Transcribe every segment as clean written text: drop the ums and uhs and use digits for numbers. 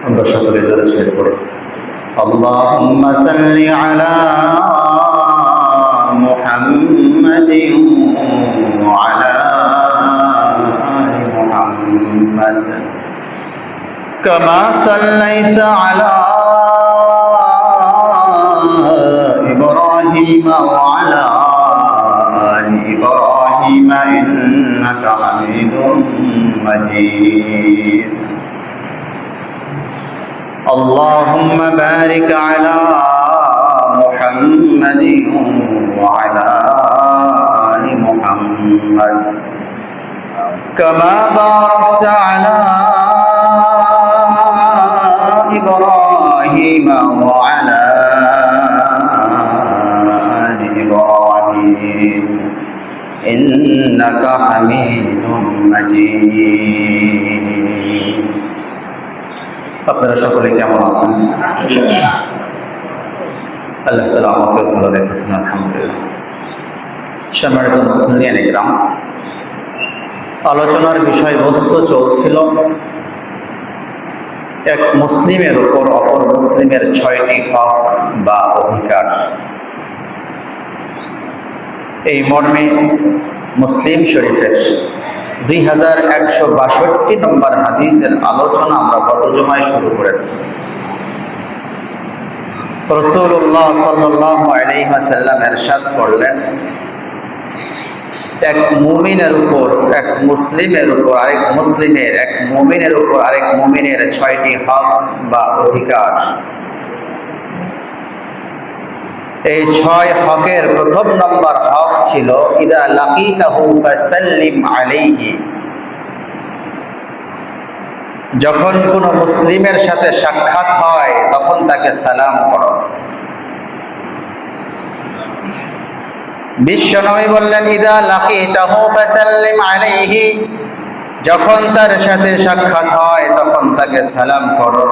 আমরা সকলে দরুদ শরীফ পড়ি। আল্লাহুম্মা সাল্লি আলা মুহাম্মাদিন ওয়া আলা আলি মুহাম্মাদ কামা সাল্লাইতা আলা ইব্রাহিম ওয়া আলা আলি ইব্রাহিম ইন্নাকা হামিদুম মাজিদ। اللهم بارك على محمد وعلى آل محمد كما باركت على إبراهيم وعلى آل إبراهيم إنك حميد مجيد। আপনারা সকলে কেমন আছেন? আল্লাহ তাআলা আমাকে ভালো রেখেছেন, আলহামদুলিল্লাহ। সম্মানিত মুসলিম ইকরাম, আলোচনার বিষয়বস্তু চলছিল এক মুসলিমের উপর অপর মুসলিমের ৬টি হক বা অধিকার। এই মর্মে মুসলিম শরীফের 2162 নম্বর হাদিসের আলোচনা আমরা গত জুমায় শুরু করেছি। রাসূলুল্লাহ সাল্লাল্লাহু আলাইহি ওয়াসাল্লাম ইরশাদ করলেন, এক মুমিনের উপর এক মুসলিমের উপর আরেক মুসলিমের, এক মুমিনের উপর আরেক মুমিনের ৬টি হক বা অধিকার। এই ৬ হকের প্রথম নম্বর হক ছিল ইদা লাকিতাহু ফাসাল্লিম আলাইহি। যখন কোন মুসলিমের সাথে সাক্ষাৎ হয় তখন তাকে সালাম করো। বিশ্বনবী বললেন, ইদা লাকিতাহু ফাসাল্লিম আলাইহি, যখন তার সাথে সাক্ষাৎ হয় তখন তাকে সালাম করো।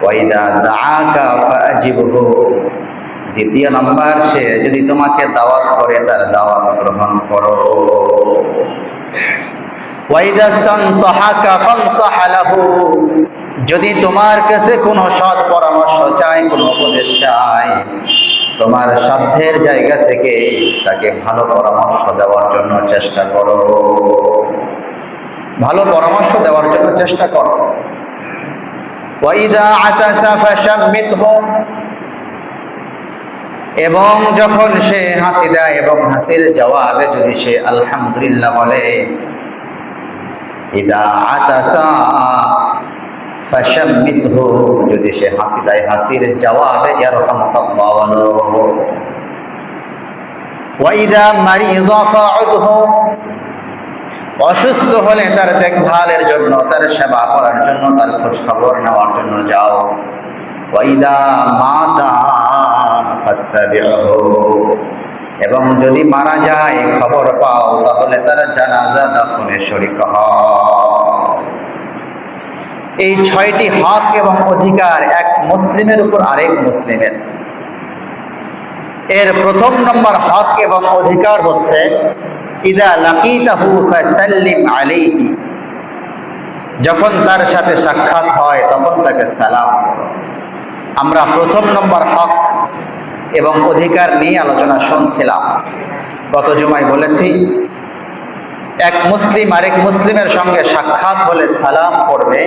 ওয়াইদা দাআকা ফাআজিবহু, দ্বিতীয় নাম্বার, সে যদি তোমাকে দাওয়াত করে তার দাওয়াত গ্রহণ করো। ওয়াইদা ইস্তানসাহাকা ফানসাহ লাহু, যদি তোমার কাছে কোনো সৎ পরামর্শ চায়, কোনো উপদেশ চায়, তোমার সাধ্যের জায়গা থেকে তাকে ভালো পরামর্শ দেওয়ার জন্য চেষ্টা করো, ভালো পরামর্শ দেওয়ার জন্য চেষ্টা করো। ওয়াইদা আতাসা ফাশাম্মিতহু, এবং যখন সে হাসি দেয় এবং হাসির জবাবে যদি সে আলহামদুলিল্লাহ বলে। ইদা আতাসা ফাশাম্মিতহু, যদি সে হাসি দেয় হাসির জবাবে ইয়ারহামুকাল্লাহ বলো। ওয়াইদা মারিযা ফাউদহু, অসুস্থ হলে তার দেখভালের জন্য, তার সেবা করার জন্য, তার খোঁজ খবর নেওয়ার জন্য যাও। ওয়াইদা মাতা ফাত্তাবিহু, এবং যদি মারা যায় খবর পাও তাহলে তার জানাজা দাফনে শরীক হও। এই ৬টি হক এবং অধিকার এক মুসলিমের উপর আরেক মুসলিমের। এর প্রথম নম্বর হক এবং অধিকার হচ্ছে ইদা লাকিতাহু ফাসাল্লিম আলাইহি, যখন তার সাথে সাক্ষাৎ হয় তখন তাকে সালাম করো। আমরা প্রথম নম্বর হক এবং অধিকার নিয়ে আলোচনা শুনছিলাম। গত জুমায় বলেছি, এক মুসলিম আরেক মুসলিমের সঙ্গে সাক্ষাৎ হলে সালাম করবে।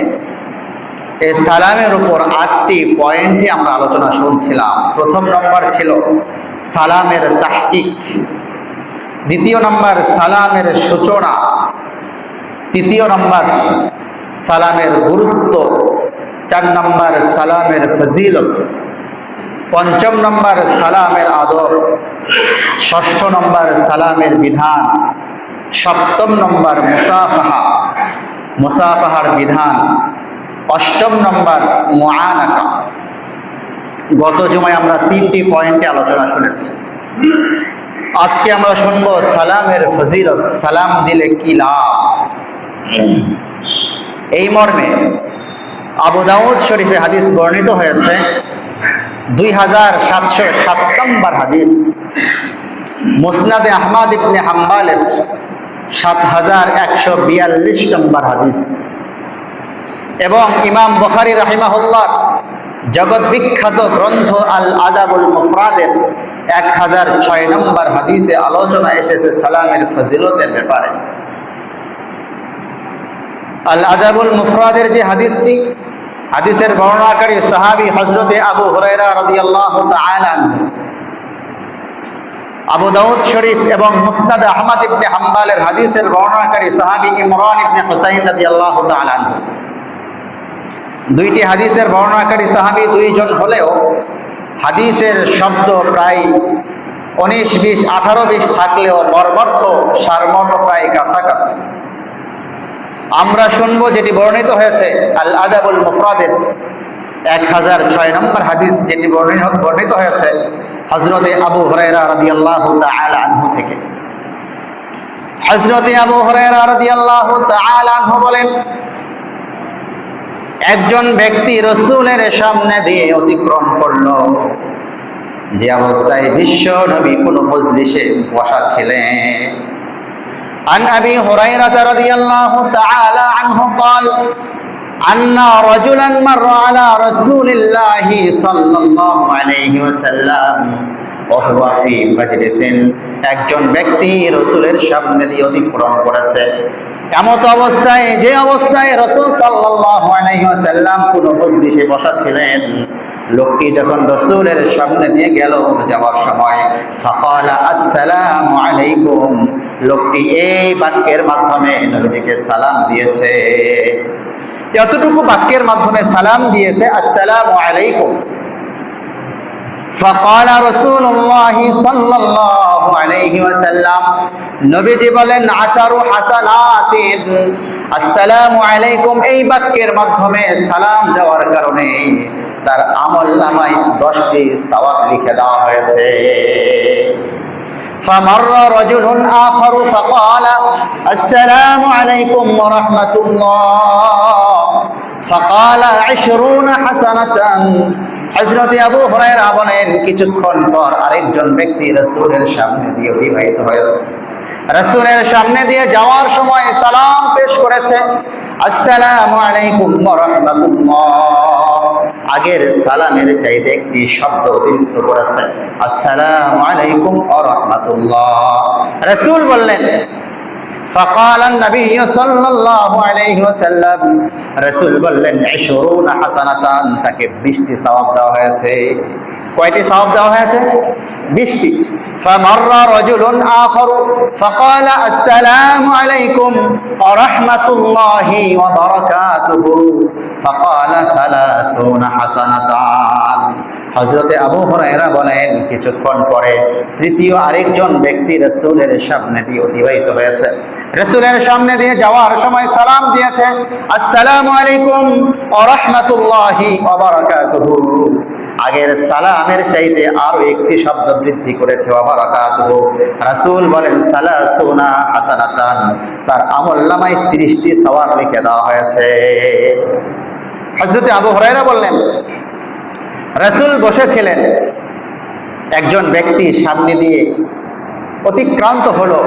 এই সালামের উপর 8টি পয়েন্টে আমরা আলোচনা শুনছিলাম। প্রথম নম্বর ছিল সালামের তাহকিক, দ্বিতীয় নম্বর সালামের সূচনা, তৃতীয় নম্বর সালামের গুরুত্ব, 4 নম্বর সালামের ফজিলত, 5ম নম্বর সালামের আদব, 6ষ্ঠ নম্বর সালামের বিধান, 7ম নম্বর মুসাফাহার বিধান, 8ম নম্বর মুআনাকা। গত জুমায় আমরা 3টি পয়েন্টে আলোচনা শুনেছি। আজকে আমরা শুনব সালামের ফজিলত, সালাম দিলে কি লাভ। এই মর্মে আবু দাউদ শরীফে হাদিস বর্ণিত হয়েছে, 2707 নম্বর হাদিস, মুসনাদে আহমদ ইবনে হাম্বালের 7142 নম্বর হাদিস। এবং ইমাম বুখারী রাহিমাহুল্লাহ জগৎ বিখ্যাত গ্রন্থ আল আদাবুল মুফরাদের 1006 নম্বর হাদিসে আলোচনা এসেছে সালামের ফজিলতের ব্যাপারে। আল আদাবুল মুফরাদের যে হাদিসটি, হাদিসের বর্ণনাকারী সাহাবী হযরতে আবু হুরায়রা রাদিয়াল্লাহু তাআলা আনহু। আবু দাউদ শরীফ এবং মুসনাদ আহমদ ইবনে হাম্বলের হাদিসের বর্ণনাকারী সাহাবী ইমরান ইবনে হুসাইন রাদিয়াল্লাহু তাআলা আনহু। দুইটি হাদিসের বর্ণনাকারী সাহাবী দুইজন হলেও হাদিসের শব্দ প্রায় 19-20, 18-20 থাকলেও মর্মার্থ সারমর্ম প্রায় কাছাকাছি। আমরা শুনবো যেটি বর্ণিত হয়েছে আল আদাবুল মুফরাদের 1006 নম্বর হাদিস, যেটি বর্ণিত হয়েছে হযরতে আবু হুরায়রা রাদিয়াল্লাহু তাআলা আনহু থেকে। হযরতে আবু হুরায়রা রাদিয়াল্লাহু তাআলা আনহু বলেন, একজন ব্যক্তি রাসূলের সামনে দিয়ে অতিক্রম করলো, যে অবস্থায় বিশ্ব নবী কোন মজলিসে বসা ছিলেন। عن أبي هريرة رضي الله تعالى عنه قال أن رجلا مر على رسول الله صلى الله عليه وسلم وهو في مجلس। একজন ব্যক্তি রাসূলের সামনে দিয়ে অতিক্রম করেছে এমত অবস্থায়, যে অবস্থায় রাসূল সাল্লাল্লাহু আলাইহি ওয়াসাল্লাম কোন মজলিসে বসা ছিলেন। লোকটি যখন রাসূলের সামনে দিয়ে গেল, যাওয়ার সময় ফাকালা আসসালামু আলাইকুম, লোকটি এই বাক্যের মাধ্যমে নবীজিকে সালাম দিয়েছে। এতটুকু বাক্যের মাধ্যমে সালাম দিয়েছে, আসসালামু আলাইকুম। فقال رسول الله صلى الله عليه وسلم, নবীজি বলেন, আশারু হাসানাতিন, আসসালামু আলাইকুম এই বাক্যের মাধ্যমে সালাম দেওয়ার কারণে তার আমলনামায় 10টি সওয়াব লিখে দেওয়া হয়েছে। فمر رجل آخر فقال السلام عليكم ورحمة الله فقال 20 حسنة। হযরত আবু হুরায়রা বলেন, কিছুক্ষণ পর আরেকজন ব্যক্তি রাসূলের সামনে দিয়ে অতিবাহিত হয়েছে। রাসূলের সামনে দিয়ে যাওয়ার সময় সালাম পেশ করেছে, আসসালামু আলাইকুম ওয়া রাহমাতুল্লাহ। আগের সালামের চাইতে একটি শব্দ অতিরিক্ত করেছে, আসসালামু আলাইকুম ওয়া রাহমাতুল্লাহ। রাসূল বললেন, فقال النبي صلى الله عليه وسلم, রাসূল বললেন, 20 হাসানাতান, তাকে 20টি সওয়াব দেওয়া হয়েছে। কয়টি সওয়াব দেওয়া হয়েছে? 20টি। فمر رجل آخر فقال السلام عليكم ورحمة الله وبركاته فقال 30 حسنتان। হযরতে আবু হুরায়রা বলেন, কিছুক্ষণ পরে তৃতীয় আরেকজন ব্যক্তি রাসূলের সামনে দিয়ে অতিবাহিত হয়েছে। রাসূলের সামনে দিয়ে যাওয়ার সময় সালাম দিয়েছে, আসসালামু আলাইকুম ওয়া রাহমাতুল্লাহি ওয়া বারাকাতুহু। আগের সালামের চাইতে আরো একটি শব্দ বৃদ্ধি করেছে, ওয়া বারাকাতুহু। রাসূল বলেন, 30 হাসানাতান, তার আমলনামায় 30টি সওয়াব লিখে দেওয়া হয়েছে। হযরতে আবু হুরায়রা বললেন, রাসূল বসেছিলেন, একজন ব্যক্তি সামনে দিয়ে অতিক্রান্ত হলো,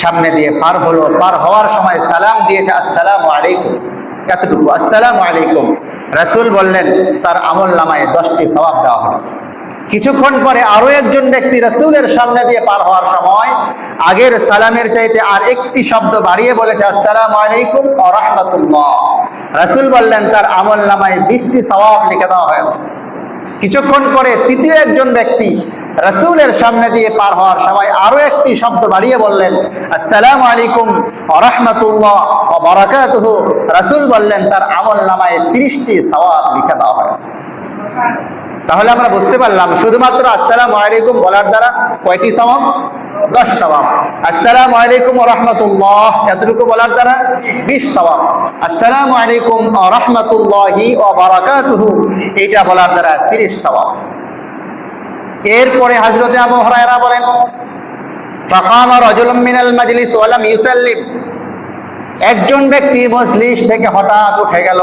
সামনে দিয়ে পার হলো, পার হওয়ার সময় সালাম দিয়েছে, আসসালামু আলাইকুম, এতটুকু, আসসালামু আলাইকুম। রাসূল বললেন, তার আমলনামায় 10টি সওয়াব দেওয়া হলো। কিছুক্ষণ পরে আরো একজন ব্যক্তি রাসূলের সামনে দিয়ে পার হওয়ার সময় আগের সালামের চাইতে আর একটি শব্দ বাড়িয়ে বলেছে, আসসালামু আলাইকুম ওয়া রাহমাতুল্লাহ। রাসূল বললেন, তার আমলনামায় 20টি সওয়াব লিখে দেওয়া হয়েছে। কিছুক্ষণ পরে তৃতীয় একজন ব্যক্তি রাসূলের সামনে দিয়ে পার হওয়ার সময় আরো একটি শব্দ বাড়িয়ে বললেন, আসসালামু আলাইকুম ওয়া রাহমাতুল্লাহ ওয়া বারাকাতুহু। রাসূল বললেন, তার আমলনামায় 30টি সওয়াব লিখে দেওয়া হয়েছে। তাহলে আমরা বুঝতে পারলাম, শুধুমাত্র আসসালামু আলাইকুম বলার দ্বারা কয়টি সওয়াব? 10 সওয়াব। আসসালামু আলাইকুম ওয়া রাহমাতুল্লাহ এতটুকু বলার দ্বারা 20 সওয়াব। আসসালামু আলাইকুম ওয়া রাহমাতুল্লাহি ওয়া বারাকাতুহু এটা বলার দ্বারা 30 সওয়াব। এরপরে হযরতে আবু হুরায়রা বলেন, ফাকামা রাজুলুম মিনাল মাজলিস ওয়া লাম ইউসাল্লিম, একজন ব্যক্তি মজলিস থেকে হঠাৎ উঠে গেল,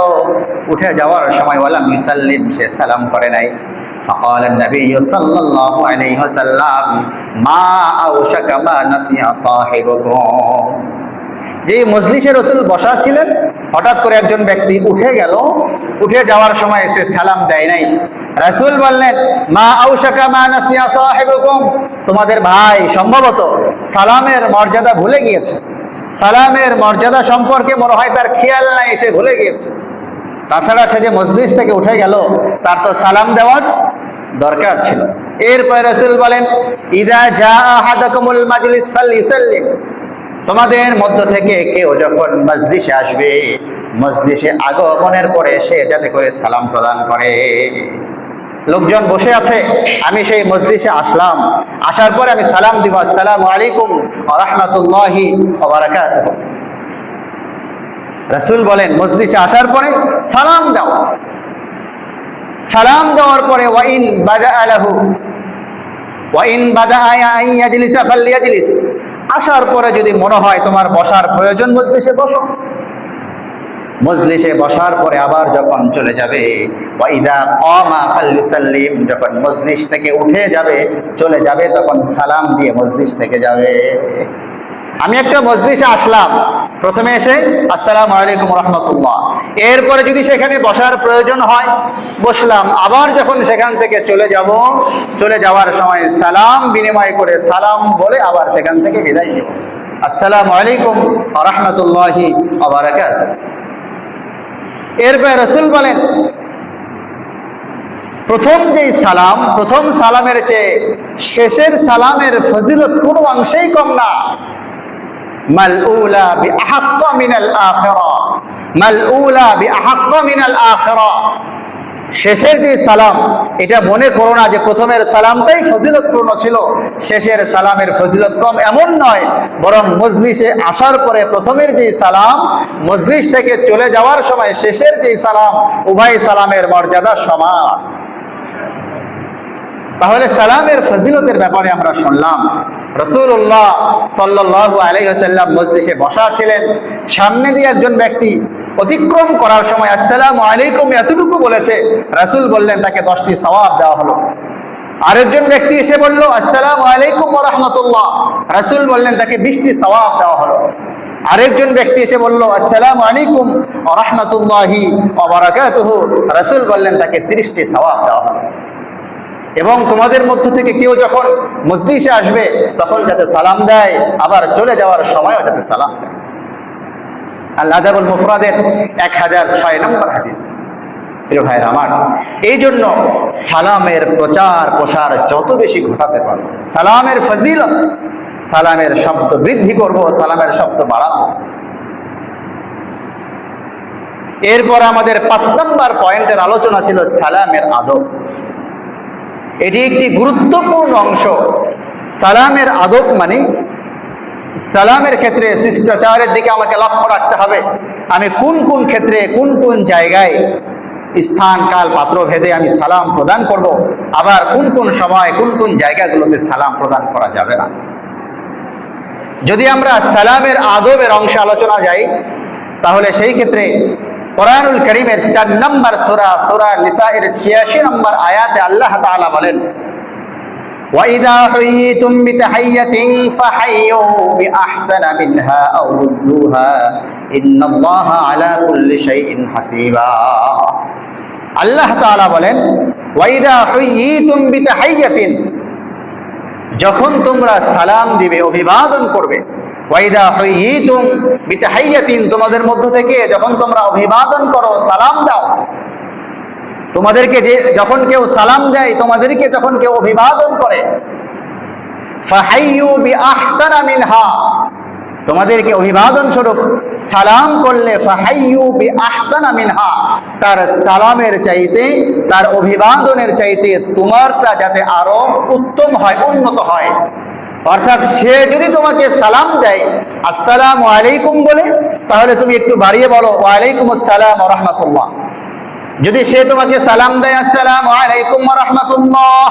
উঠে যাওয়ার সময় ওয়া লাম ইউসাল্লিম, সে সালাম করে নাই। فقال النبي صلى الله عليه وسلم ما أوشك ما نسي صاحبكم, যে মজলিসে রাসূল বসা ছিলেন, হঠাৎ করে একজন ব্যক্তি উঠে গেল। উঠে যাওয়ার সময় এসে সালাম দেয় নাই। রাসূল বললেন, মা আউশাকা মা নাসিয়া সাহিবুকুম, তোমাদের ভাই সম্ভবত সালামের মর্যাদা ভুলে গিয়েছে। সালামের মর্যাদা সম্পর্কে মনে হয় তার খেয়াল নাই, সে ভুলে গিয়েছে। তাছাড়া সে যে মজলিস থেকে উঠে গেল, তার তো সালাম দেওয়ার দরকার ছিল। এরপরে রাসূল বলেন, ইদা জা আহাদাকুমুল মাজলিস ফালইসাল্লিম, তোমাদের মধ্য থেকে কেউ যখন মজলিসে আসবে, মজলিসে আগমনের পরে সে যাতে করে সালাম প্রদান করে। লোকজন বসে আছে, আমি সেই মজলিসে আসলাম, আসার পরে আমি সালাম দিব, আসসালামু আলাইকুম ওয়া রাহমাতুল্লাহি ওয়া বারাকাতুহু। রাসূল বলেন, মজলিসে আসার পরে সালাম দাও। সালাম দেওয়ার পরে ওয়াইন বাদাআ লাহু ওয়াইন বাদাআ ইয়াজলিসা ফালইয়াজলিস, আসার পরে যদি মনে হয় তোমার বসার প্রয়োজন, মজলিসে বসো। মজলিসে বসার পরে আবার যখন চলে যাবে, ওয়াইদা কামা ফালইসাল্লিম, যখন মজলিস থেকে উঠে যাবে, চলে যাবে, তখন সালাম দিয়ে মজলিস থেকে যাবে। আমি একটা মজলিসে আসলাম, প্রথমে এসে আসসালামু আলাইকুম রাহমাতুল্লাহ, এরপরে যদি সেখানে বসার প্রয়োজন হয় বসলাম, আবার যখন সেখান থেকে চলে যাব, চলে যাওয়ার সময় সালাম বিনিময় করে সালাম বলে আবার সেখান থেকে বিদায় নেব, আসসালামু আলাইকুম ওয়া রাহমাতুল্লাহি ওয়া বারাকাতুহু। এরপরে রাসূল বলেন, প্রথম যেই সালাম, প্রথম সালামের চেয়ে শেষের সালামের ফজিলত কোনো অংশেই কম না। মালউলা বিআহাক্কা মিনাল আখিরা, মালউলা বিআহাক্কা মিনাল আখিরা, শেষের যে সালাম, এটা মনে করো না যে প্রথমের সালামটাই ফজিলতপূর্ণ ছিল, শেষের সালামের ফজিলত কম, এমন নয়। বরং মজলিসে আসার পরে প্রথমের যেই সালাম, মজলিস থেকে চলে যাওয়ার সময় শেষের যেই সালাম, উভয় সালামের মর্যাদা সমান। তাহলে সালামের ফজিলতের ব্যাপারে আমরা শুনলাম। রাসূলুল্লাহ সাল্লাল্লাহু আলাইহি ওয়াসাল্লাম মজলিসে বসা ছিলেন, সামনে দিয়ে একজন ব্যক্তি অতিক্রম করার সময় আসসালামু আলাইকুম এতটুকু বলেছে, রাসূল বললেন তাকে 10টি সওয়াব দেওয়া হলো। আরেকজন ব্যক্তি এসে বলল আসসালামু আলাইকুম ওয়া রাহমাতুল্লাহ, রাসূল বললেন তাকে 20টি সওয়াব দেওয়া হলো। আরেকজন ব্যক্তি এসে বলল আসসালামু আলাইকুম ওয়া রাহমাতুল্লাহি ওয়া বারাকাতুহু, রাসূল বললেন তাকে 30টি সওয়াব দেওয়া হলো। এবং তোমাদের মধ্য থেকে কেউ যখন মজলিসে আসবে তখন যাতে সালাম দেয়, আবার চলে যাওয়ার সময়ও যাতে সালাম দেয়। আল আদাবুল মুফরাদের 1006 নম্বর হাদিস। প্রিয় ভাইরা আমার, এই জন্য সালামের প্রচার প্রসার যত বেশি ঘটাতে পারবো, সালামের ফজিলত, সালামের শব্দ বৃদ্ধি করব, সালামের শব্দ বাড়াবো। এরপর আমাদের 5 নম্বর পয়েন্টের আলোচনা ছিল সালামের আদব। এটি একটি গুরুত্বপূর্ণ অংশ। সালামের আদব মানে সালামের ক্ষেত্রে শিষ্টাচারের দিকে আমাকে লক্ষ্য রাখতে হবে। আমি কোন কোন ক্ষেত্রে, কোন কোন জায়গায়, স্থান কাল পাত্র ভেদে আমি সালাম প্রদান করব, আবার কোন কোন সময় কোন কোন জায়গাগুলোতে সালাম প্রদান করা যাবে না। যদি আমরা সালামের আদবের অংশে আলোচনা যাই, তাহলে সেই ক্ষেত্রে কোরআনুল কারীমের 4 নম্বর সূরা, সূরা নিসায়ের 86 নম্বর আয়াতে আল্লাহ তাআলা বলেন, وَإِذَا حُيِّيتُمْ بِتَحِيَّةٍ فَحَيُّوا بِأَحْسَنَ مِنْهَا أَوْ رُدُّوهَا إِنَّ اللَّهَ عَلَى كُلِّ شَيْءٍ حَسِيبٌ। আল্লাহ তাআলা বলেন, وَإِذَا حُيِّيتُمْ بِتَحِيَّةٍ, যখন তোমরা সালাম দিবে, অভিবাদন করবে, ওয়াইদা হুইয়িতুম বিতাহিয়াতিন, তোমাদের মধ্য থেকে যখন তোমরা অভিবাদন করো, সালাম দাও, তোমাদেরকে যে যখন কেউ সালাম দেয়, তোমাদেরকে যখন কেউ অভিবাদন করে, ফাহাইয়ু বিআহসানা মিনহা, তোমাদেরকে অভিবাদন স্বরূপ সালাম করলে, ফাহাইয়ু বিআহসানা মিনহা, তার সালামের চাইতে, তার অভিবাদনের চাইতে তোমারটা যাতে আরো উত্তম হয়, উন্নত হয়। অর্থাৎ সে যদি তোমাকে সালাম দেয় আসসালামু আলাইকুম বলে, তাহলে তুমি একটু বাড়িয়ে বলো ওয়া আলাইকুম আসসালাম ওয়া রাহমাতুল্লাহ। যদি সে তোমাকে সালাম দেয় আসসালামু আলাইকুম ওয়া রাহমাতুল্লাহ,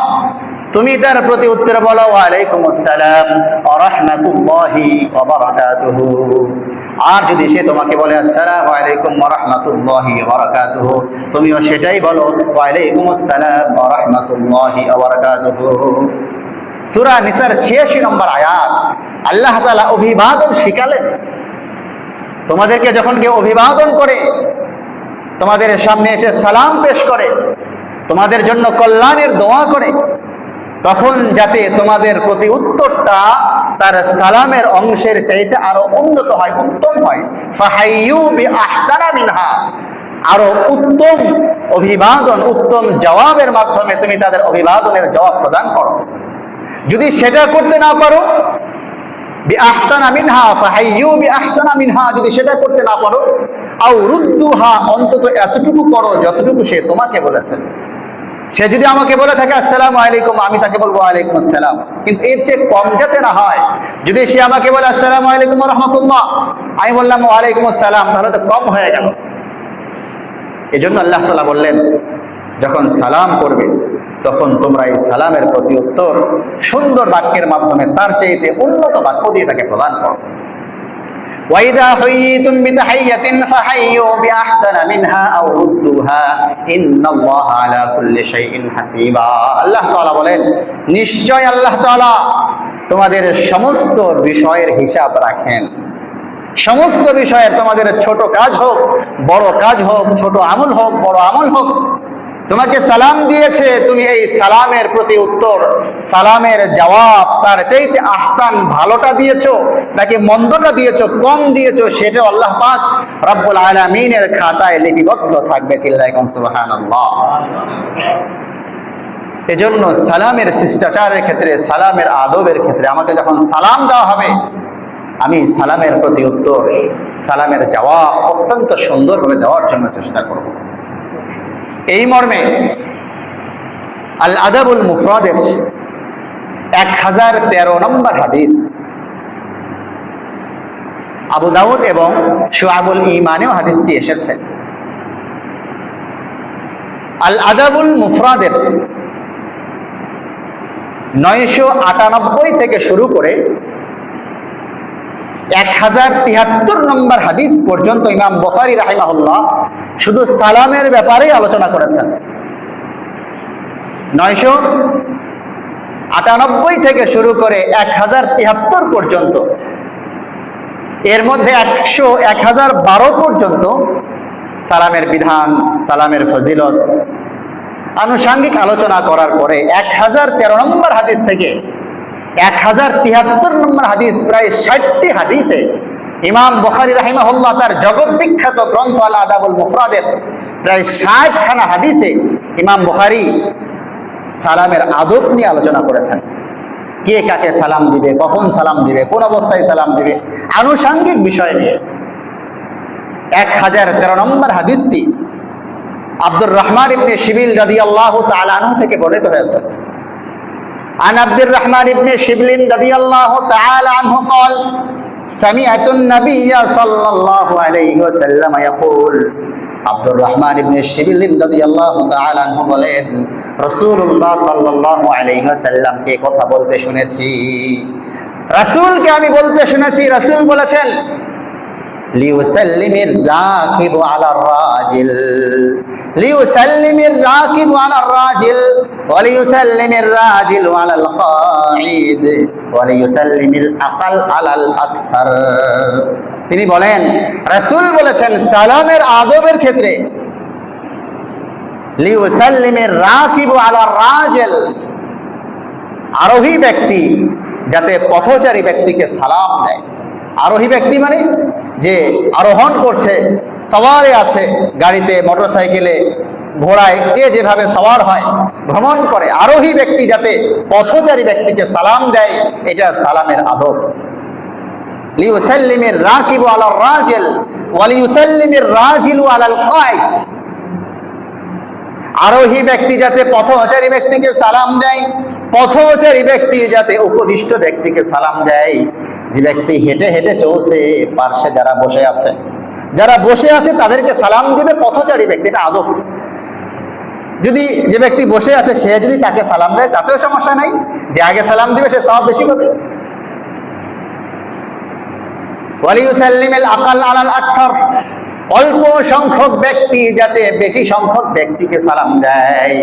তুমি তার প্রতি উত্তরে বলো ওয়া আলাইকুম আসসালাম ওয়া রাহমাতুল্লাহি ওয়া বারাকাতুহু। আর যদি সে তোমাকে বলে আসসালামু আলাইকুম ওয়া রাহমাতুল্লাহি ওয়া বারাকাতুহু, তুমিও সেটাই বলো ওয়া আলাইকুম আসসালাম ওয়া রাহমাতুল্লাহি ওয়া বারাকাতুহু। সূরা নিসার 86 নম্বর আয়াত, আল্লাহ তাআলা অভিবাদন শিখালেন। তোমাদেরকে যখন কেউ অভিবাদন করে, তোমাদের সামনে এসে সালাম পেশ করে, তোমাদের জন্য কল্যাণের দোয়া করে, তখন যাতে তোমাদের প্রতি উত্তরটা তার সালামের অংশের চাইতে আরো উন্নত হয়, উত্তম হয়। ফাহাইয়ু বিআহসানা মিনহা, আরো উত্তম অভিবাদন, উত্তম জবাবের মাধ্যমে তুমি তাদের অভিবাদনের জবাব প্রদান করো। যদি সেটা করতে না পারো, বিআহসানা মিনহা, ফাহাইয়ু বিআহসানা মিনহা, যদি সেটা করতে না পারো, আও রুদ্দুহা, অন্তত এতটুকু করো যতটুকু সে তোমাকে বলেছে। সে যদি আমাকে বলে থাকে আসসালামু আলাইকুম, আমি তাকে বলবো ওয়ালাইকুম আসসালাম, কিন্তু এর চেয়ে কম যাতে না হয়। যদি সে আমাকে বলে আসসালামু আলাইকুম ওয়া রাহমাতুল্লাহ, আমি বললাম ওয়ালাইকুম আসসালাম, তাহলে তো কম হয়ে গেল। এজন্য আল্লাহ তাআলা বললেন, যখন সালাম করবে তখন তোমরা এই সালামের প্রতি উত্তর সুন্দর বাক্যের মাধ্যমে, তার চাইতে উন্নত বাক্য দিয়ে তাকে প্রদান করো। وَإِذَا حُيِّيتُم بِتَحِيَّةٍ فَحَيُّوا بِأَحْسَنَ مِنْهَا أَوْ رُدُّوهَا إِنَّ اللَّهَ عَلَى كُلِّ شَيْءٍ حَسِيبٌ। আল্লাহ তাআলা বলেন, নিশ্চয় আল্লাহ তাআলা তোমাদের সমস্ত বিষয়ের হিসাব রাখেন। সমস্ত বিষয়ের, তোমাদের ছোট কাজ হোক, বড় কাজ হোক, ছোট আমল হোক, বড় আমল হোক, তোমাকে সালাম দিয়েছে, তুমি এই সালামের প্রতি উত্তর, সালামের জবাব তার চাইতে আহসান, ভালোটা দিয়েছো নাকি মন্দটা দিয়েছো, কম দিয়েছো, সেটাও আল্লাহ পাক রব্বুল আলামিনের খাতায় লিপিবদ্ধ থাকবে। চিল্লায় কোন সুবহানাল্লাহ। এজন্য সালামের শিষ্টাচারের ক্ষেত্রে, সালামের আদবের ক্ষেত্রে আমাকে যখন সালাম দেওয়া হবে, আমি সালামের প্রতি উত্তর, সালামের জবাব অত্যন্ত সুন্দরভাবে দেওয়ার জন্য চেষ্টা করব। এই মর্মে আল আদাবুল মুফরাদের 1013 নম্বর হাদিস, আবু দাউদ এবং শুআবুল ঈমানেও হাদিসটি এসেছে। আল আদাবুল মুফরাদের 998 থেকে শুরু করে 1073 নম্বর হাদিস পর্যন্ত ইমাম বুখারী রাহিমাহুল্লাহ শুধু সালামের ব্যাপারেই আলোচনা করেছেন। 998 থেকে শুরু করে 1073 পর্যন্ত, এর মধ্যে 1012 পর্যন্ত সালামের বিধান, সালামের ফজিলত আনুষাঙ্গিক আলোচনা করার পরে 1013 নম্বর হাদিস থেকে 1073 নম্বর হাদিস, প্রায় 60টি হাদিসে ইমাম বুখারী রাহিমাহুল্লাহ তার জগৎ বিখ্যাত গ্রন্থ আল আদাবুল মুফরাদের প্রায় 60খানা হাদিসে ইমাম বুখারী সালামের আদব নিয়ে আলোচনা করেছেন। কে কাকে সালাম দিবে, কখন সালাম দিবে, কোন অবস্থায় সালাম দিবে, আনুষাঙ্গিক বিষয় নিয়ে। 1013 নম্বর হাদিসটি আব্দুর রহমান ইবনে শিবিল রাদিয়াল্লাহু তাআলা আনহু থেকে বর্ণিত হয়েছে। عن عبد الرحمن بن شبل رضي الله تعالى عنه قال سمعت النبي صلى الله عليه وسلم يقول, আব্দুর রহমান ইবনে শিবিল রাদিয়াল্লাহু তাআলা আনহু বলেন, রাসূলুল্লাহ সাল্লাল্লাহু আলাইহি ওয়াসাল্লাম কে কথা বলতে শুনেছি, রাসূলকে আমি বলতে শুনেছি, রাসূল বলেছেন, লিউসাল্লিমির রাকিবু আলার রাজিল, লিউসাল্লিমির রাকিবু আলার রাজিল ওয়া লিউসাল্লিমির রাজিলু আলাল কাঈদ ওয়া লিউসাল্লিমিল আকাল আলাল আকসার। তিনি বলেন, রাসূল বলেছেন, সালামের আদবের ক্ষেত্রে লিউসাল্লিমির রাকিবু আলার রাজিল, আরোহী ব্যক্তি যাতে পথচারী ব্যক্তিকে সালাম দেয়। আরোহী ব্যক্তি মানে যে আরোহণ করছে, সওয়ারে আছে, গাড়িতে, মোটরসাইকেলে, ঘোড়ায়, যে যেভাবে সওয়ার হয়, ভ্রমণ করে, আরোহী ব্যক্তি যাতে পথচারী ব্যক্তিকে সালাম দেয়, এটা সালামের আদব। লিউসাল্লিমির রাকিবু আলার রাজিল ওয়া লিউসাল্লিমির রাজিলু আলাল কাঈদ, আরোহী ব্যক্তি যাতে পথচারী ব্যক্তিকে সালাম দেয়, পথচারী ব্যক্তি যাতে উপদিষ্ট ব্যক্তিকে সালাম দেয়। যে ব্যক্তি হেঁটে হেঁটে চলছে, পার্শ্বে যারা বসে আছে তাদেরকে সালাম দিবে পথচারী ব্যক্তি, এটা আদব। যদি যে ব্যক্তি বসে আছে সে যদি তাকে সালাম দেয় তাতেও সমস্যা নাই, যে আগে সালাম দিবে সে সওয়াব বেশি পাবে। ওয়ালিউসাল্লিমিল আকাল আলাল আকসার, অল্প সংখ্যক ব্যক্তি যাতে বেশি সংখ্যক ব্যক্তিকে সালাম দেয়।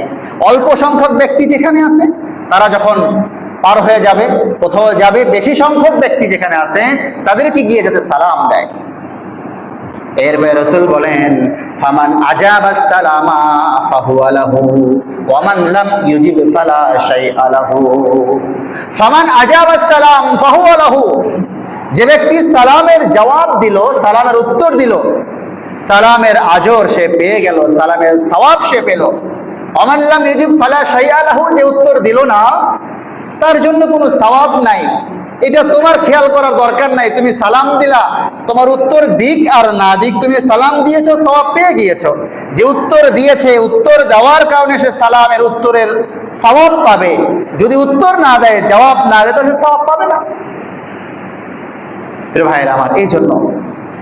অল্প সংখ্যক ব্যক্তি যেখানে আছে তারা যখন পার হয়ে যাবে, কোথাও যাবে, বেশি সংখ্যক ব্যক্তি যেখানে আছে তাদেরকে গিয়ে যাতে সালাম দেয়। এরপরে রাসূল বলেন, ফামান আজাবাস সালামা ফাহুয়া লাহু ওয়া মান লাম ইউজিব ফালা শাইআ লাহু। ফামান আজাবাস সালাম ফাহুয়া লাহু, যে ব্যক্তি সালামের জবাব দিল, সালামের উত্তর দিল, সালামের আজর সে পেয়ে গেল, সালামের সওয়াব সে পেল। ওয়া মান লাম ইউজিব ফালা শাইআ লাহু, যে উত্তর দিল না তার জন্য কোনো সওয়াব নাই। এটা তোমার খেয়াল করার দরকার নাই, তুমি সালাম দিলা, তোমার উত্তর দিক আর না দিক, তুমি সালাম দিয়েছো, সওয়াব পেয়ে গিয়েছো। যে উত্তর দিয়েছে, উত্তর দেওয়ার কারণে সে সালামের উত্তরের সওয়াব পাবে। যদি উত্তর না দেয়, জবাব না দেয়, তো সে সওয়াব পাবে না। প্রিয় ভাইয়েরা আমার, এই জন্য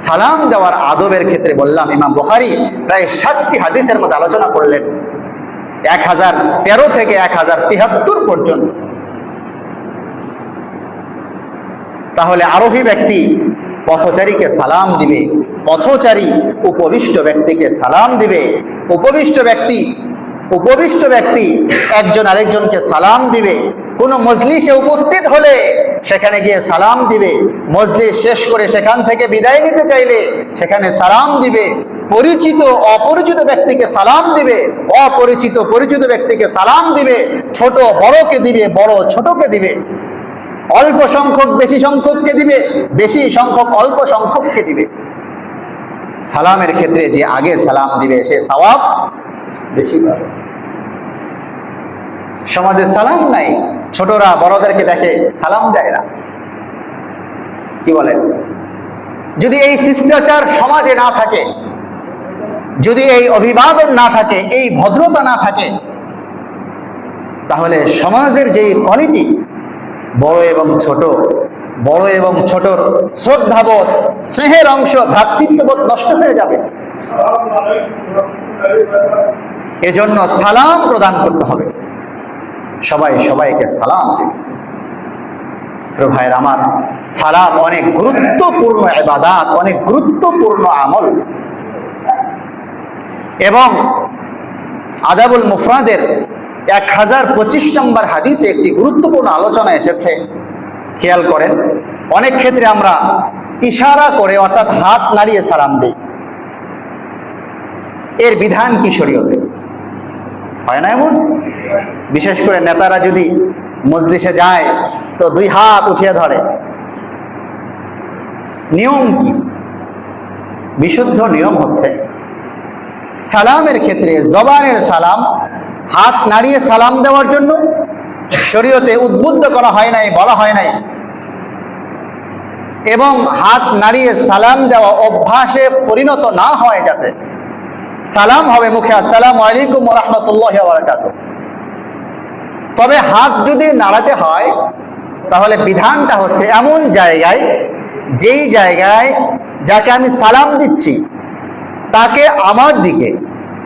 সালাম দেওয়ার আদবের ক্ষেত্রে বললাম, ইমাম বুখারী প্রায় 60টি হাদিসের মধ্যে আলোচনা করলেন, 1013 থেকে 1073 পর্যন্ত। তাহলে আরোহী ব্যক্তি পথচারীকে সালাম দিবে, পথচারী উপবিষ্ট ব্যক্তিকে সালাম দিবে, উপবিষ্ট ব্যক্তি একজন আরেকজনকে সালাম দিবে। কোনো মজলিসে উপস্থিত হলে সেখানে গিয়ে সালাম দিবে, মজলিস শেষ করে সেখান থেকে বিদায় নিতে চাইলে সেখানে সালাম দিবে। পরিচিত অপরিচিত ব্যক্তিকে সালাম দিবে, অপরিচিত পরিচিত ব্যক্তিকে সালাম দিবে। ছোট বড়কে দিবে, বড় ছোটকে দিবে। অল্প সংখ্যক বেশি সংখ্যককে দিবে, বেশি সংখ্যক অল্প সংখ্যককে দিবে। সালামের ক্ষেত্রে যে আগে সালাম দিবে সে সওয়াব বেশি পাবে। সমাজে সালাম নাই, ছোটরা বড়দেরকে দেখে সালাম দেয় না। কি বলেন? যদি এই শিষ্টাচার সমাজে না থাকে, যদি এই অভিবাদন না থাকে, এই ভদ্রতা না থাকে, তাহলে সমাজের যে কোয়ালিটি, বড় এবং ছোটর শ্রদ্ধাবোধ, স্নেহের অংশ, ভ্রাতৃত্ববোধ নষ্ট হয়ে যাবে। এজন্য সালাম প্রদান করতে হবে, সবাই সবাইকে সালাম দেবে। ভাইয়ের আমার, সালাম অনেক গুরুত্বপূর্ণ ইবাদত, অনেক গুরুত্বপূর্ণ আমল। এবং আদাবুল মুফরাদের 1025 নম্বর হাদিসে একটি গুরুত্বপূর্ণ আলোচনা এসেছে। খেয়াল করেন, অনেক ক্ষেত্রে আমরা ইশারা করে অর্থাৎ হাত নাড়িয়ে সালাম দিই। এর বিধান কি শরীয়তে? হয় না এমন? বিশেষ করে নেতারা যদি মজলিসে যায় তো 2 হাত উঠিয়ে ধরে। নিয়ম কি? বিশুদ্ধ নিয়ম হচ্ছে সালামের ক্ষেত্রে জবানের সালাম হাত নাড়িয়ে সালাম দেওয়ার জন্য শরীয়তে উদ্বুদ্ধ করা হয় নাই, বলা হয় নাই। এবং হাত নাড়িয়ে সালাম দেওয়া অভ্যাসে পরিণত না হয়, যাতে সালাম হবে মুখে আসসালামু আলাইকুম ওয়া রাহমাতুল্লাহি ওয়া বারাকাতুহু। তবে হাত যদি নাড়াতে হয় তাহলে বিধানটা হচ্ছে এমন জায়গায়, যেই জায়গায় যাকে আমি সালাম দিচ্ছি তাকে আমার দিকে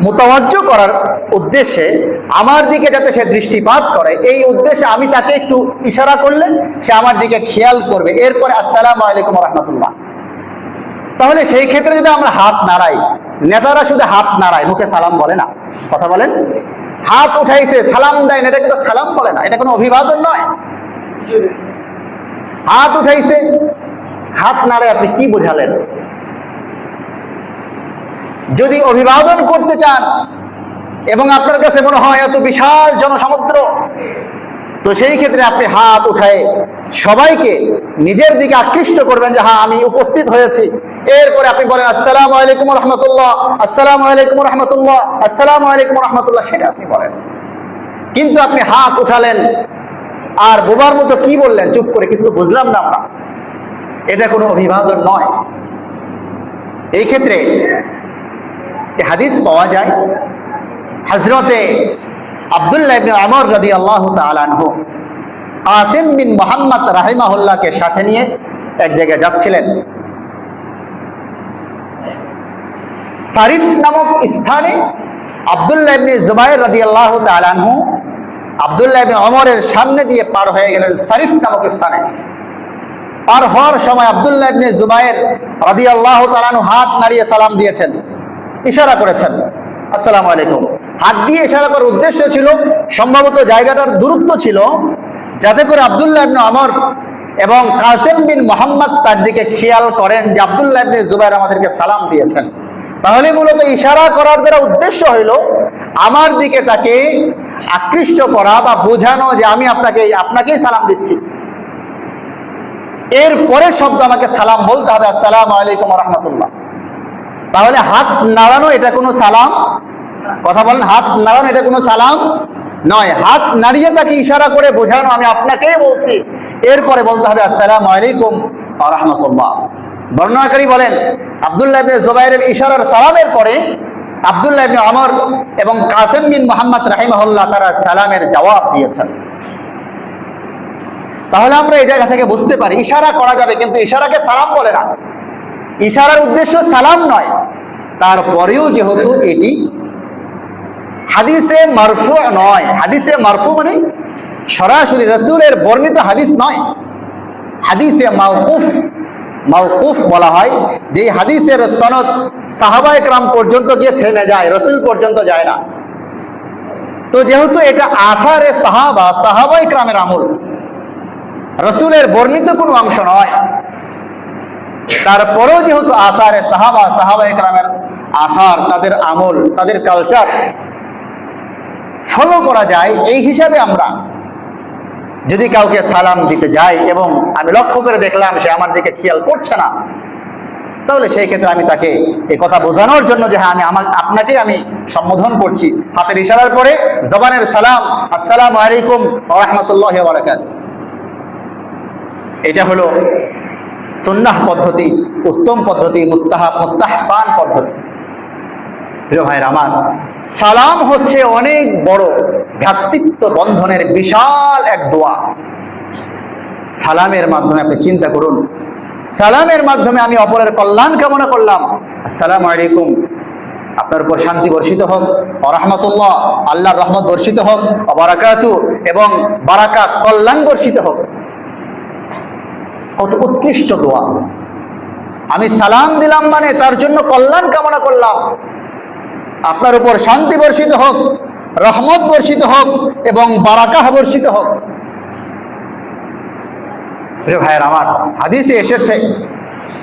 মুতাওয়াজ্জো করার উদ্দেশ্যে, আমার দিকে যাতে সে দৃষ্টিপাত করে, এই উদ্দেশ্যে আমি তাকে একটু ইশারা করলে সে আমার দিকে খেয়াল করবে, এরপরে আসসালামু আলাইকুম ওয়া রাহমাতুল্লাহ। তাহলে সেই ক্ষেত্রে যদি আমরা হাত নাড়াই, নেতারা শুধু হাত নাড়ায়, মুখে সালাম বলে না। কথা বলেন, হাত উঠাইছে সালাম দেয় না, এটা কিন্তু সালাম বলে না, এটা কোনো অভিবাদন নয়। হাত উঠাইছে, হাত নাড়ে, আপনি কি বোঝালেন? যদি অভিবাদন করতে চান এবং আপনার কাছে মনে হয় এত বিশাল জনসমুদ্র, তো সেই ক্ষেত্রে আপনি হাত উঠায় সবাইকে নিজের দিকে আকৃষ্ট করবেন যে হ্যাঁ আমি উপস্থিত হয়েছি। এরপরে আপনি বলেন আসসালামু আলাইকুম ওয়া রাহমাতুল্লাহ, আসসালামু আলাইকুম ওয়া রাহমাতুল্লাহ, আসসালামু আলাইকুম ওয়া রাহমাতুল্লাহ, সেটা আপনি বলেন। কিন্তু আপনি হাত উঠালেন আর বোবার মতো কি বললেন, চুপ করে, কিছু তো বুঝলাম না আমরা, এটা কোনো অভিবাদন নয়। এই ক্ষেত্রে হাদিস পাওয়া যায়, হযরতে আব্দুল্লাহ ইবনে ওমর রাদিয়াল্লাহু তাআলা আনহু কাসিম বিন মুহাম্মদ রাহিমাহুল্লাহকে সাথে নিয়ে এক জায়গায় যাচ্ছিলেন। সারিফ নামক স্থানে আব্দুল্লাহ ইবনে জুবাইর রাদিয়াল্লাহু তাআলা আনহু আব্দুল্লাহ ইবনে ওমরের সামনে দিয়ে পার হয়ে গেলেন সারিফ নামক স্থানে। পার হওয়ার সময় আব্দুল্লাহ ইবনে জুবাইর রাদিয়াল্লাহু তাআলা আনহু হাত নাড়িয়ে সালাম দিয়েছেন, ইশারা করেছেন আসসালামু আলাইকুম। হাত দিয়ে ইশারা করার উদ্দেশ্য ছিল, সম্ভবত জায়গাটার দূরত্ব ছিল, যাতে করে আব্দুল্লাহ ইবনে ওমর এবং কাসেম বিন মোহাম্মদ তার দিকে খেয়াল করেন যে আব্দুল্লাহ ইবনে জুবাইর আমাদেরকে সালাম দিয়েছেন, তাহলে মূলত ইশারা করার দ্বারা উদ্দেশ্য হইল আমার দিকে তাকে আকৃষ্ট করা বা বোঝানো যে আমি আপনাকেই সালাম দিচ্ছি। এর পরের শব্দ আমাকে সালাম বলতে হবে, আসসালামু আলাইকুম ওয়া রাহমাতুল্লাহ। তাহলে হাত নাড়ানো এটা কোনো সালাম? কথা বলেন, হাত নাড়ানো এটা কোনো সালাম নয়। হাত নাড়িয়ে তাকে ইশারা করে বোঝানো আমি আপনাকেই বলছি, এরপরে বলতে হবে আসসালামু আলাইকুম ওয়া রাহমাতুল্লাহ। বর্ণনাকারী বলেন আব্দুল্লাহ ইবনে জুবাইরের ইশারার সালামের পরে আব্দুল্লাহ ইবনে ওমর এবং কাসেম বিন মুহাম্মদ রাহিমাহুল্লাহ তারা সালামের জবাব দিয়েছেন। তাহলে আমরা এই জায়গা থেকে বুঝতে পারি ইশারা করা যাবে, কিন্তু ইশারাকে সালাম বলে না, ইশারার উদ্দেশ্য সালাম নয়। তারপরেও যেহেতু এটি হাদিসে মারফু নয়, হাদিসে মারফু মানে সরাসরি রাসূলের বর্ণিত হাদিস নয়, হাদিসে মাওকুফ, মাওকুফ বলা হয় যে হাদিসের সনদ সাহাবায়ে কেরাম পর্যন্ত গিয়ে থেমে যায়, রাসূল পর্যন্ত যায় না। তো যেহেতু এটা আথারে সাহাবা, সাহাবায়ে কেরামের আমল, রাসূলের বর্ণিত কোনো অংশ নয়, তারপরেও যেহেতু আথারে সাহাবা, সাহাবায়ে কেরামের আথার, তাদের আমল, তাদের কালচার ফলো করা যায়, এই হিসাবে আমরা যদি কাউকে সালাম দিতে যাই এবং আমি লক্ষ্য করে দেখলাম সে আমার দিকে খেয়াল করছে না, তাহলে সেই ক্ষেত্রে আমি তাকে এই কথা বোঝানোর জন্য যে হ্যাঁ আপনাকে আমি সম্বোধন করছি, হাতের ইশারার পরে জবানের সালাম, আসসালামু আলাইকুম ওয়া রাহমাতুল্লাহি ওয়া বারাকাতুহু। এটা হলো সুন্নাহ পদ্ধতি, উত্তম পদ্ধতি, মুস্তাহাব মুস্তাহসান পদ্ধতি। প্রিয় ভাইয়ের আমার, সালাম হচ্ছে অনেক বড় ভ্রাতৃত্ব বন্ধনের বিশাল এক দোয়া। সালামের মাধ্যমে আপনি চিন্তা করুন, সালামের মাধ্যমে আমি অপরের কল্যাণ কামনা করলাম, আসসালামু আলাইকুম, আপনার উপর শান্তি বর্ষিত হোক, ওয়া রাহমাতুল্লাহ, আল্লাহর রহমত বর্ষিত হোক, ওয়া বারাকাতুহু, এবং বারাকাত কল্যাণ বর্ষিত হোক। কত উৎকৃষ্ট দোয়া। আমি সালাম দিলাম মানে তার জন্য কল্যাণ কামনা করলাম, আপনার উপর শান্তি বর্ষিত হোক, রহমত বর্ষিত হোক এবং বারাকাহ বর্ষিত হোক। প্রিয় ভাইয়ের আমার, হাদিসে এসেছে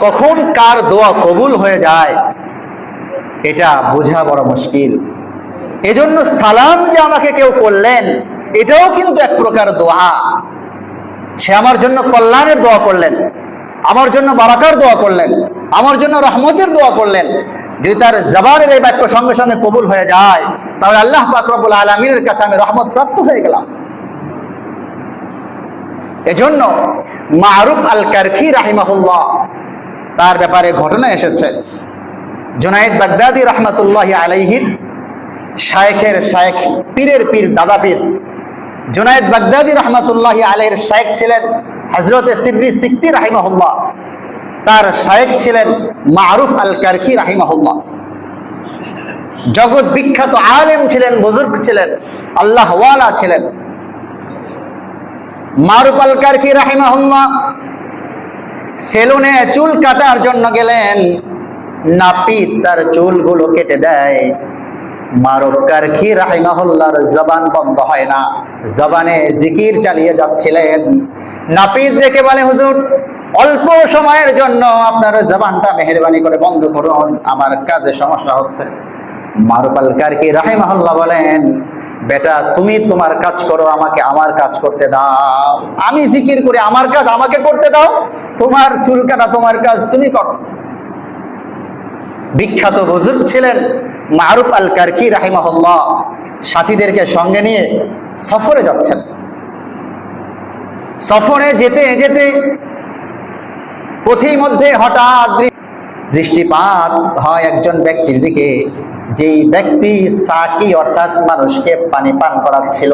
কখন কার দোয়া কবুল হয়ে যায় এটা বোঝা বড় মুশকিল। এজন্য সালাম যে আমাকে কেউ করলেন এটাও কিন্তু এক প্রকার দোয়া। সে আমার জন্য কল্যাণের দোয়া করলেন, আমার জন্য বারাকার দোয়া করলেন, আমার জন্য রহমতের দোয়া করলেন। যদি তার জবানের এই বাক্য সঙ্গে সঙ্গে কবুল হয়ে যায় তাহলে আল্লাহ পাক রব্বুল আলামিনের কাছে আমি রহমত প্রাপ্ত হয়ে গেলাম। এজন্য মারুফ আল কারখি রাহিমাহুল্লাহ তার ব্যাপারে ঘটনা এসেছে, জুনায়েদ বাগদাদি রহমাতুল্লাহি আলাইহির শায়েখের শায়েখ, পীরের পীর, দাদা পীর জুনায়েদ বাগদাদি রহমাতুল্লাহি আলাইহির শায়েখ ছিলেন হযরতে সিররি সিকতি রাহিমাহুল্লাহ, তার শায়েখ ছিলেন মারুফ আল কারখি রাহিমাহুল্লাহ। জগৎ বিখ্যাত আলেম ছিলেন, বুজুর্গ ছিলেন, আল্লাহ ওয়ালা ছিলেন। মারুফ আল কারখি রাহিমাহুল্লাহ সেলুনে চুল কাটার জন্য গেলেন, নাপিত তার চুলগুলো কেটে দেয়। মারুফ কারখি রাহিমাহুল্লাহর জবান বন্ধ হয় না, জবানে জিকির চালিয়ে যাচ্ছিলেন। নাপিত রেখে বলে, হুজুর অল্প সময়ের জন্য আপনার জবানটা মেহেরবানি করে বন্ধ করুন, আমার কাজে সমস্যা হচ্ছে। মারুফ আল কারখি রাহিমাহুল্লাহ বলেন, বেটা তুমি তোমার কাজ করো, আমাকে আমার কাজ করতে দাও, আমি জিকির করি, আমার কাজ আমাকে করতে দাও, তোমার চুল কাটা তোমার কাজ তুমি করো। বিখ্যাত বুজুর্গ ছিলেন মারুফ আল কারখি রাহিমাহুল্লাহ, সাথীদেরকে সঙ্গে নিয়ে সফরে যাচ্ছেন। সফরে যেতে যেতে পথের মধ্যে হঠাৎ দৃষ্টিপাত হয় একজন ব্যক্তির দিকে, যেই ব্যক্তি সাকি অর্থাৎ মানুষকে পানি পান করাচ্ছিল।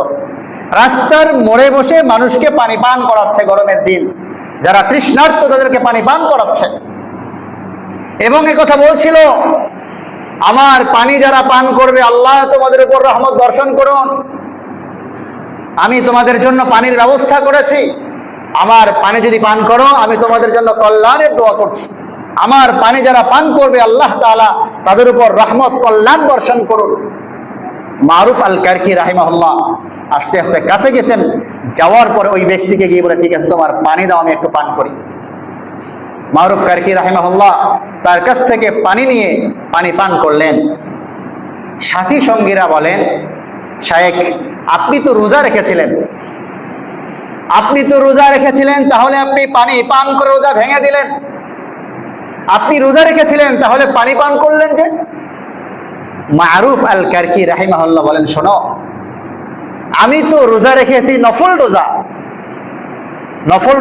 রাস্তার মোড়ে বসে মানুষকে পানি পান করাচ্ছে, গরমের দিন যারা তৃষ্ণার্ত তাদেরকে পানি পান করাচ্ছে, এবং কথা বলছিল, আমার পানি যারা পান করবে আল্লাহ তোমাদের উপর রহমত বর্ষণ করুন, আমি তোমাদের জন্য পানির ব্যবস্থা করেছি, আমার পানি যদি পান করো আমি তোমাদের জন্য কল্যাণের দোয়া করছি, আমার পানি যারা পান করবে আল্লাহ তাআলা তাদের উপর রহমত কল্যাণ বর্ষণ করুন। মারুফ আল কারখি রাহিমাহুল্লাহ আস্তে আস্তে কাছে গেছেন, যাওয়ার পরে ওই ব্যক্তিকে গিয়ে বলে, ঠিক আছে তোমার পানি দাও, আমি একটু পান করি। মারুফ কারকি রাহিমাহুল্লাহ তার কাছ থেকে পানি নিয়ে পানি পান করলেন। সাথী সঙ্গীরা বলেন, শায়েখ আপনি তো রোজা রেখেছিলেন, তাহলে আপনি পানি পান করে রোজা ভেঙে দিলেন। আপনি রোজা রেখেছিলেন, তাহলে পানি পান করলেন যে? মারুফ আল কারকি রাহিমাহুল্লাহ বলেন, শোনো, আমি তো রোজা রেখেছি নফল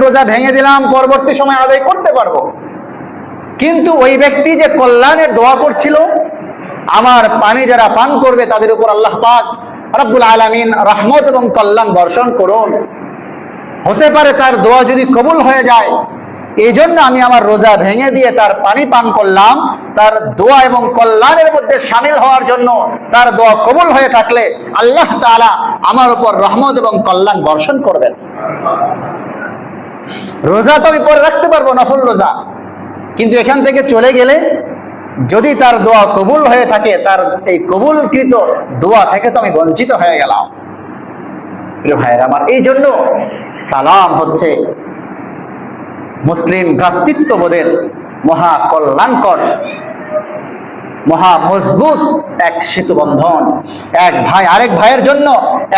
রোজা ভেঙে দিলাম, পরবর্তী সময় আদায় করতে পারবো, কিন্তু ওই ব্যক্তি যে কল্যাণের দোয়া করছিল, আমার পানি যারা পান করবে তাদের উপর আল্লাহ পাক রব্বুল আলামিন রহমত এবং কল্যাণ বর্ষণ করুন, হতে পারে তার দোয়া যদি কবুল হয়ে যায়, এই জন্য আমি আমার রোজা ভেঙে দিয়ে তার পানি পান করলাম, তার দোয়া এবং কল্যাণের মধ্যে শামিল হওয়ার জন্য। তার দোয়া কবুল হয়ে থাকলে আল্লাহ তাআলা আমার উপর রহমত এবং কল্যাণ বর্ষণ করবেন। রোজা তো আমি পরে রাখতে পারবো, নফল রোজা, কিন্তু এখান থেকে চলে গেলে যদি তার দোয়া কবুল হয়ে থাকে, তার এই কবুলকৃত দোয়া থেকে তো আমি বঞ্চিত হয়ে গেলাম। প্রিয় ভাইয়েরা আমার, এই জন্য সালাম হচ্ছে মুসলিম ভ্রাতৃত্ববোধের মহা কল্যাণকর, মহা মজবুত এক সেতু বন্ধন। এক ভাই আরেক ভাইয়ের জন্য,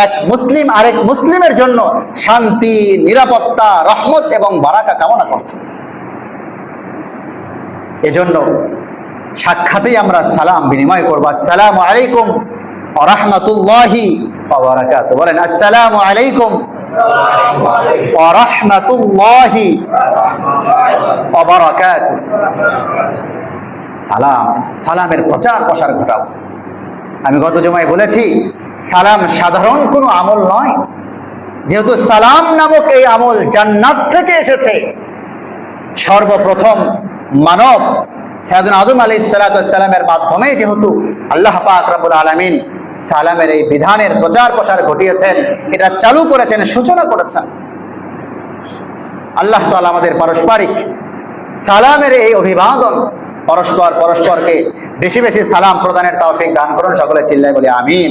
এক মুসলিম আরেক মুসলিমের জন্য শান্তি, নিরাপত্তা, রহমত এবং বারাকা কামনা করছে। এজন্য সাক্ষাতেই আমরা সালাম বিনিময় করব। আসসালামু আলাইকুম ওয়া রাহমাতুল্লাহি ওয়া বারাকাতুহু। বলেন আসসালামু আলাইকুম ওয়া রাহমাতুল্লাহি ওয়া বারাকাতুহু। সালামের প্রচার প্রসার ঘটাও। আমি গত জুমায় বলেছি, সালাম সাধারণ কোনো আমল নয়, যেহেতু সালাম নামক এই আমল জান্নাত থেকে এসেছে। সর্বপ্রথম মানব সাইয়েদুনা আদম আলাইহিস সালামের মাধ্যমে যেহেতু আল্লাহ পাক রব্বুল আলামিন সালামের এই বিধানের প্রচার প্রসার ঘটিয়েছেন, এটা চালু করেছেন, সূচনা করেছেন, আল্লাহ তাআলা আমাদের পারস্পরিক সালামের এই অভিবাদন, পরস্পরকে বেশি বেশি সালাম প্রদানের তৌফিক দান করুন। সকলে চিল্লায় বলি আমিন।